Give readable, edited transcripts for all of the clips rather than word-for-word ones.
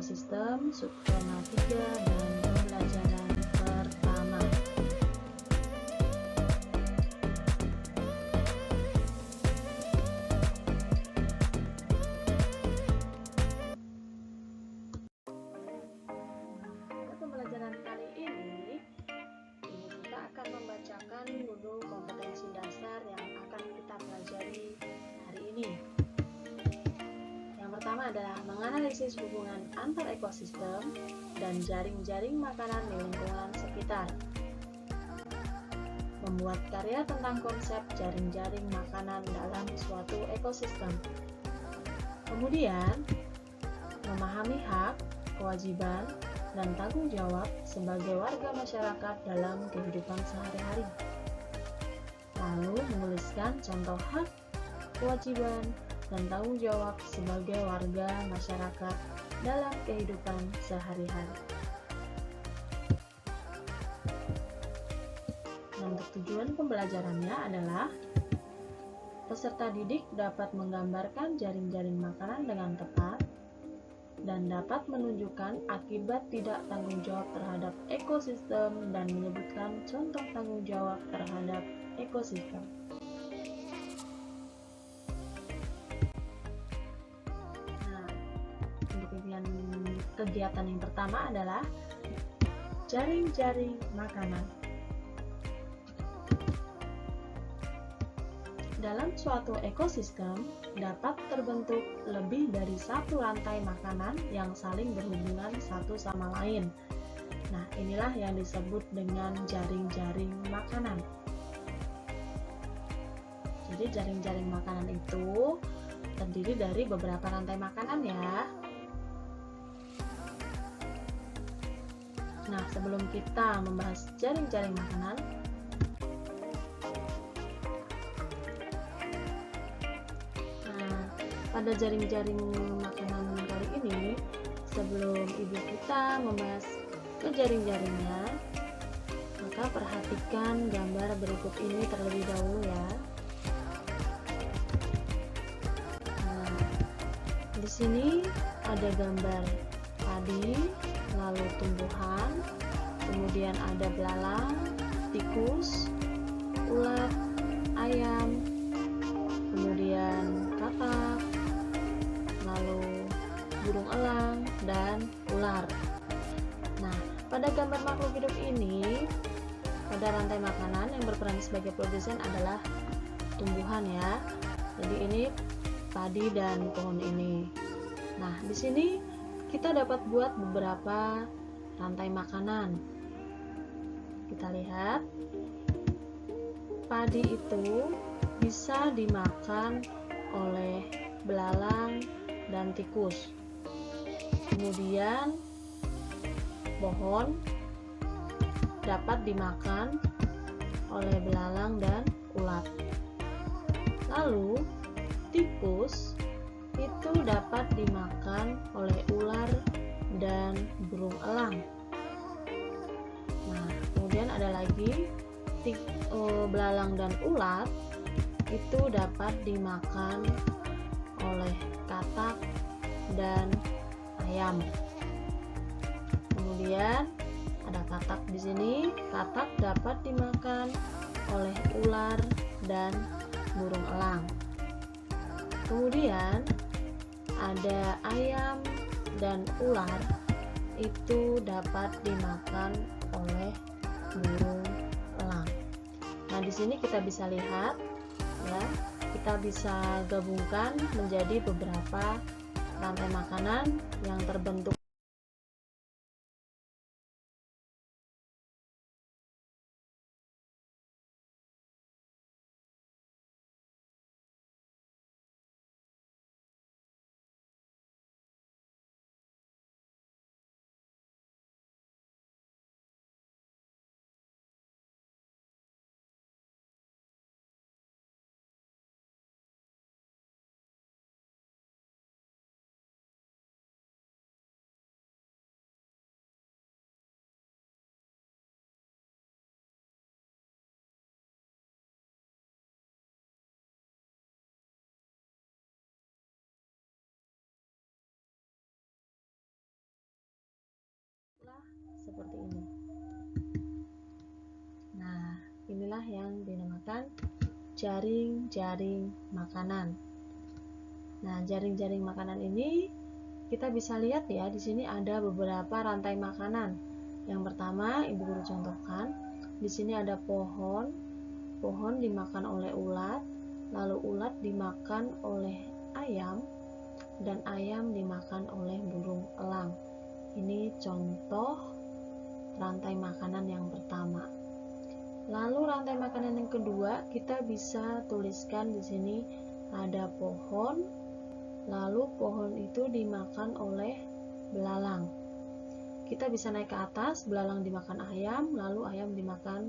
ekosistem subtema 3 dan pembelajaran pertama. Pada pembelajaran kali ini, kita akan membacakan modul kompetensi dasar yang akan kita pelajari hari ini. Yang pertama adalah menganalisis hubungan antar ekosistem dan jaring-jaring makanan di lingkungan sekitar. Membuat karya tentang konsep jaring-jaring makanan dalam suatu ekosistem. Kemudian, memahami hak, kewajiban, dan tanggung jawab sebagai warga masyarakat dalam kehidupan sehari-hari. Lalu menuliskan contoh hak, kewajiban, dan tanggung jawab sebagai warga masyarakat dalam kehidupan sehari-hari. Untuk tujuan pembelajarannya adalah peserta didik dapat menggambarkan jaring-jaring makanan dengan tepat dan dapat menunjukkan akibat tidak tanggung jawab terhadap ekosistem dan menyebutkan contoh tanggung jawab terhadap ekosistem. Kegiatan yang pertama adalah jaring-jaring makanan. Dalam suatu ekosistem dapat terbentuk lebih dari satu rantai makanan yang saling berhubungan satu sama lain. Nah, inilah yang disebut dengan jaring-jaring makanan. Jadi jaring-jaring makanan itu terdiri dari beberapa rantai makanan ya. Nah, sebelum kita membahas jaring-jaring makanan, pada jaring-jaring makanan kali ini, sebelum ibu kita membahas ke jaring-jaringnya, maka perhatikan gambar berikut ini terlebih dahulu ya. Di sini ada gambar padi, lalu tumbuhan, kemudian ada belalang, tikus, ulat, ayam, kemudian katak, lalu burung elang, dan ular. Nah, pada gambar makhluk hidup ini, pada rantai makanan yang berperan sebagai produsen adalah tumbuhan ya. Jadi ini padi dan pohon ini. Nah, di sini kita dapat buat beberapa rantai makanan. Kita lihat, padi itu bisa dimakan oleh belalang dan tikus. Kemudian pohon dapat dimakan oleh belalang dan ulat. Lalu tikus itu dapat dimakan oleh ular dan burung elang. Nah, kemudian ada lagi belalang dan ulat itu dapat dimakan oleh katak dan ayam. Kemudian ada katak di sini. Katak dapat dimakan oleh ular dan burung elang. Kemudian ada ayam dan ular itu dapat dimakan oleh burung elang. Nah, di sini kita bisa lihat ya, kita bisa gabungkan menjadi beberapa rantai makanan yang terbentuk inilah yang dinamakan jaring-jaring makanan. Nah, jaring-jaring makanan ini kita bisa lihat ya, di sini ada beberapa rantai makanan. Yang pertama, Ibu Guru contohkan, di sini ada pohon. Pohon dimakan oleh ulat, lalu ulat dimakan oleh ayam, dan ayam dimakan oleh burung elang. Ini contoh rantai makanan yang pertama. Lalu rantai makanan yang kedua, kita bisa tuliskan di sini ada pohon, lalu pohon itu dimakan oleh belalang. Kita bisa naik ke atas, belalang dimakan ayam, lalu ayam dimakan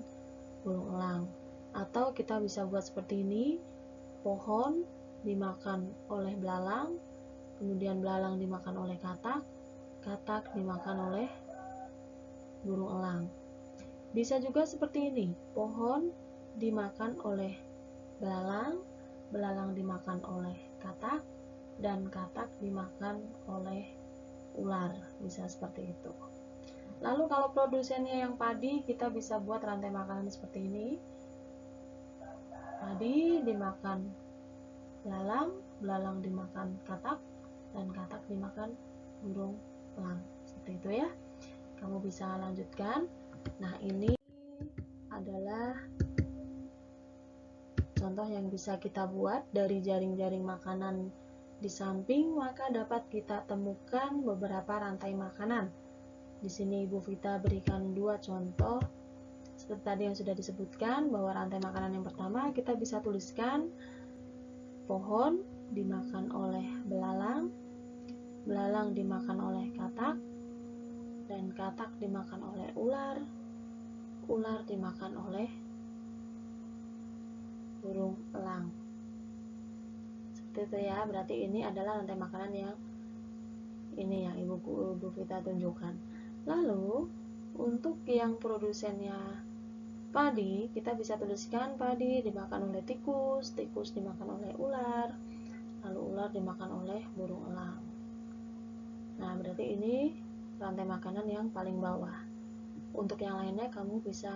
burung elang. Atau kita bisa buat seperti ini, pohon dimakan oleh belalang, kemudian belalang dimakan oleh katak, katak dimakan oleh burung elang. Bisa juga seperti ini, pohon dimakan oleh belalang, belalang dimakan oleh katak, dan katak dimakan oleh ular. Bisa seperti itu. Lalu kalau produsennya yang padi, kita bisa buat rantai makanan seperti ini. Padi dimakan belalang, belalang dimakan katak, dan katak dimakan burung elang. Seperti itu ya. Kamu bisa lanjutkan. Nah, ini adalah contoh yang bisa kita buat dari jaring-jaring makanan di samping, maka dapat kita temukan beberapa rantai makanan. Di sini Ibu Vita berikan dua contoh. Seperti tadi yang sudah disebutkan, bahwa rantai makanan yang pertama kita bisa tuliskan pohon dimakan oleh belalang, belalang dimakan oleh katak, dan katak dimakan oleh ular, ular dimakan oleh burung elang. Seperti itu ya, berarti ini adalah rantai makanan yang ini yang Ibu Vita tunjukkan. Lalu, untuk yang produsennya padi, kita bisa tuliskan padi dimakan oleh tikus, tikus dimakan oleh ular, lalu ular dimakan oleh burung elang. Nah, berarti ini rantai makanan yang paling bawah. Untuk yang lainnya kamu bisa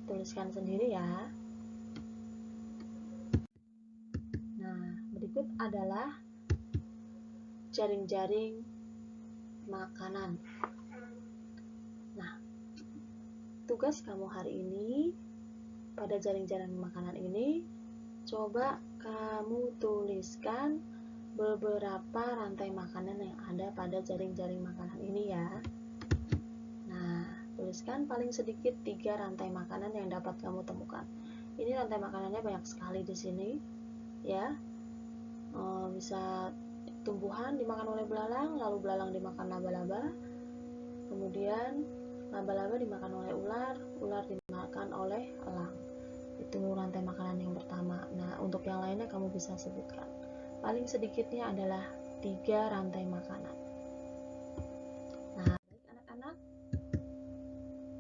tuliskan sendiri ya. Nah, berikut adalah jaring-jaring makanan. Nah, tugas kamu hari ini pada jaring-jaring makanan ini, coba kamu tuliskan beberapa rantai makanan yang ada pada jaring-jaring makanan ini ya. Nah, tuliskan paling sedikit 3 rantai makanan yang dapat kamu temukan. Ini rantai makanannya banyak sekali di sini ya. Bisa tumbuhan dimakan oleh belalang, lalu belalang dimakan laba-laba, kemudian laba-laba dimakan oleh ular, ular dimakan oleh elang. Itu rantai makanan yang pertama. Nah, untuk yang lainnya kamu bisa sebutkan. Paling sedikitnya adalah 3 rantai makanan. Nah, baik anak-anak,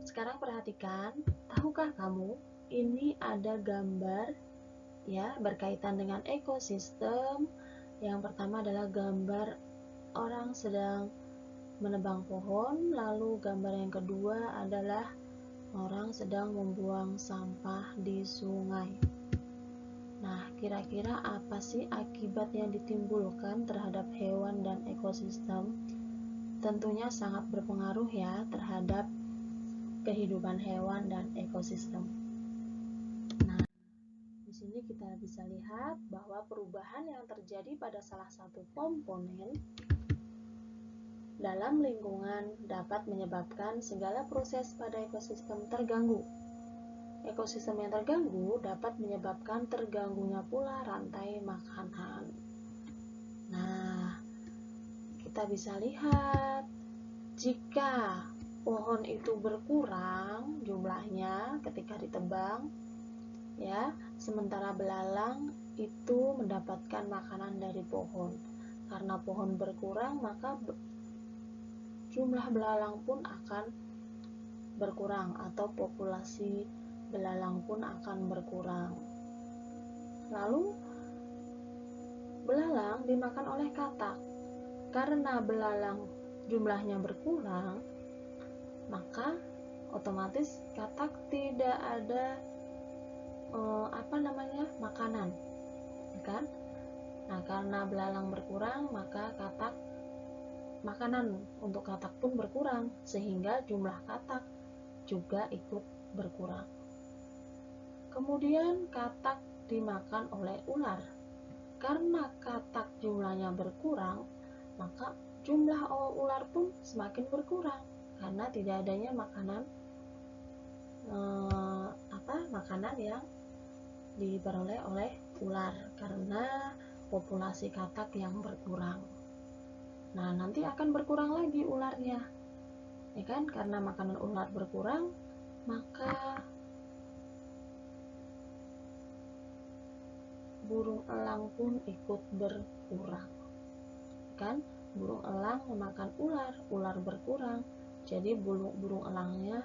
sekarang perhatikan, tahukah kamu ini ada gambar ya berkaitan dengan ekosistem. Yang pertama adalah gambar orang sedang menebang pohon, lalu gambar yang kedua adalah orang sedang membuang sampah di sungai. Nah, kira-kira apa sih akibat yang ditimbulkan terhadap hewan dan ekosistem? Tentunya sangat berpengaruh ya terhadap kehidupan hewan dan ekosistem. Nah, di sini kita bisa lihat bahwa perubahan yang terjadi pada salah satu komponen dalam lingkungan dapat menyebabkan segala proses pada ekosistem terganggu. Ekosistem yang terganggu dapat menyebabkan terganggunya pula rantai makanan. Nah, kita bisa lihat jika pohon itu berkurang jumlahnya ketika ditebang, ya, sementara belalang itu mendapatkan makanan dari pohon. Karena pohon berkurang, maka jumlah belalang pun akan berkurang atau populasi belalang pun akan berkurang. Lalu belalang dimakan oleh katak. Karena belalang jumlahnya berkurang, maka otomatis katak tidak ada makanan, kan? Nah, karena belalang berkurang, maka katak makanan untuk katak pun berkurang, sehingga jumlah katak juga ikut berkurang. Kemudian katak dimakan oleh ular. Karena katak jumlahnya berkurang, maka jumlah ular pun semakin berkurang karena tidak adanya makanan yang diperoleh oleh ular karena populasi katak yang berkurang. Nah, nanti akan berkurang lagi ularnya, ya kan? Karena makanan ular berkurang, maka burung elang pun ikut berkurang, kan? Burung elang memakan ular, ular berkurang, jadi burung elangnya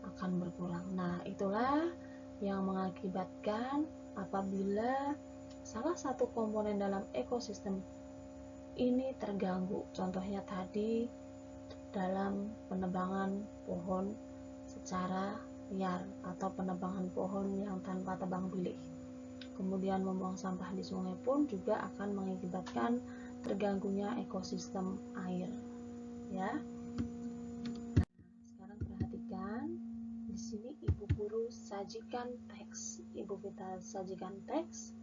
akan berkurang. Nah, itulah yang mengakibatkan apabila salah satu komponen dalam ekosistem ini terganggu. Contohnya tadi dalam penebangan pohon secara liar atau penebangan pohon yang tanpa tebang pilih. Kemudian membuang sampah di sungai pun juga akan mengakibatkan terganggunya ekosistem air, ya. Sekarang perhatikan, di sini Ibu Guru sajikan teks. Ibu kita sajikan teks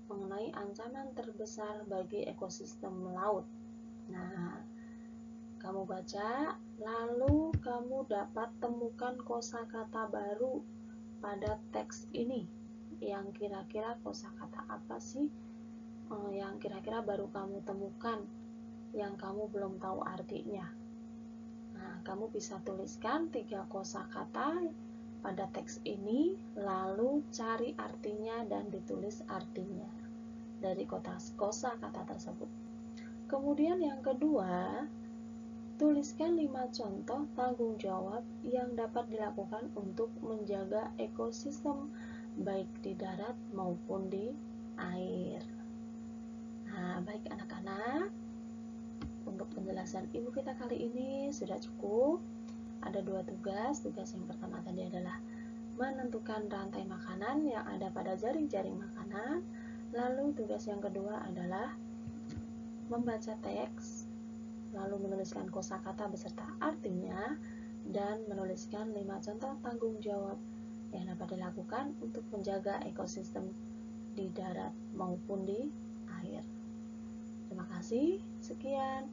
mengenai ancaman terbesar bagi ekosistem laut. Nah, kamu baca, lalu kamu dapat temukan kosakata baru pada teks ini. Yang kira-kira kosakata apa sih yang kira-kira baru kamu temukan yang kamu belum tahu artinya? Nah, kamu bisa tuliskan 3 kosakata pada teks ini, lalu cari artinya dan ditulis artinya dari kosakata tersebut. Kemudian yang kedua, tuliskan 5 contoh tanggung jawab yang dapat dilakukan untuk menjaga ekosistem baik di darat maupun di air. Nah, baik anak-anak, untuk penjelasan ibu kita kali ini sudah cukup. Ada 2 tugas. Tugas yang pertama tadi adalah menentukan rantai makanan yang ada pada jaring-jaring makanan. Lalu tugas yang kedua adalah membaca teks, lalu menuliskan kosakata beserta artinya, dan menuliskan 5 contoh tanggung jawab yang dapat dilakukan untuk menjaga ekosistem di darat maupun di air. Terima kasih, sekian.